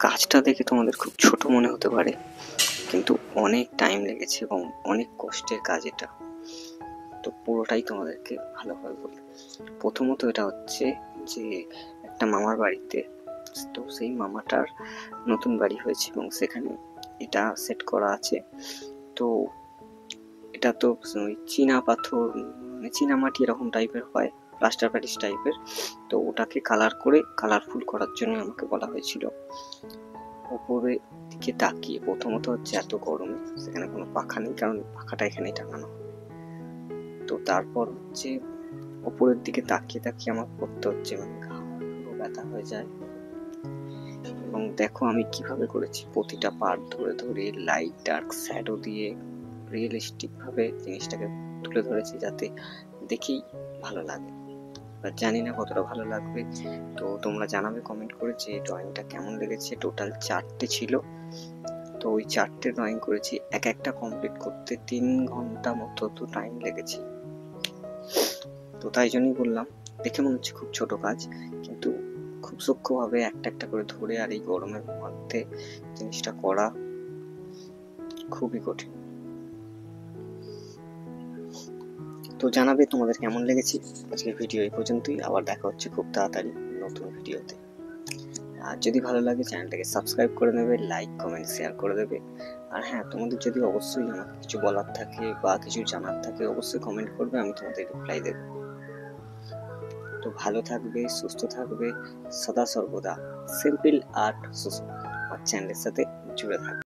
কাজটা দেখে তোমাদের খুব ছোট মনে হতে পারে, কিন্তু অনেক টাইম লেগেছে এবং অনেক কষ্টের কাজ এটা। তো পুরোটাই তোমাদেরকে ভালোভাবে বলবো। প্রথমত এটা হচ্ছে যে একটা মামার বাড়িতে, তো সেই মামাটার নতুন বাড়ি হয়েছে এবং সেখানে এটা সেট করা আছে। তো এটা তো ওই চীনা পাথর মানে চীনা মাটি এরকম টাইপের হয়, প্লাস্টার প্যারিস টাইপের। তো ওটাকে কালার করে কালারফুল করার জন্য আমাকে বলা হয়েছিল। উপরে দিকে তাকিয়ে প্রথমত হচ্ছে এত গরমে সেখানে কোনো পাখা নেই, কারণ পাখাটা এখানেই টাঙানো। তো তারপর হচ্ছে উপরের দিকে তাকিয়ে তাকিয়ে আমার করতে হচ্ছে, মানে পুরো ব্যথা হয়ে যায়। এবং দেখো আমি কিভাবে করেছি, প্রতিটা পার্ট ধরে ধরে লাইট ডার্ক শ্যাডো দিয়ে রিয়েলিস্টিক ভাবে জিনিসটাকে তুলে ধরেছি, যাতে দেখেই ভালো লাগে। জানি না কতটা ভালো লাগবে, তো তোমরা জানাবে কমেন্ট করে যে ড্রয়িংটা কেমন লেগেছে। টোটাল 4টে ছিল, তো ওই 4টে ড্রয়িং করেছি। এক একটা কমপ্লিট করতে 3 ঘন্টা মতো তো টাইম লেগেছে। তো তাই জন্যই বললাম, দেখে মনে হচ্ছে খুব ছোট কাজ, কিন্তু খুব সূক্ষ্মভাবে একটা একটা করে ধরে আর এই গরমের মধ্যে জিনিসটা করা খুবই কঠিন। তো জানাবে তোমাদের কেমন লেগেছে। আজকের ভিডিও এই পর্যন্তই, আবার দেখা হচ্ছে খুব তাড়াতাড়ি নতুন ভিডিওতে। আর যদি ভালো লাগে চ্যানেলটাকে সাবস্ক্রাইব করে নেবে, লাইক কমেন্ট শেয়ার করে দেবে। আর হ্যাঁ, তোমাদের যদি অবশ্যই আমাকে কিছু বলার থাকে বা কিছু জানার থাকে অবশ্যই কমেন্ট করবে, আমি তোমাদের রিপ্লাই দেব। তো ভালো থাকবে, সুস্থ থাকবে, সদা সর্বদা সিম্পল আর্ট আমার চ্যানেলের সাথে জুড়ে থাকবে।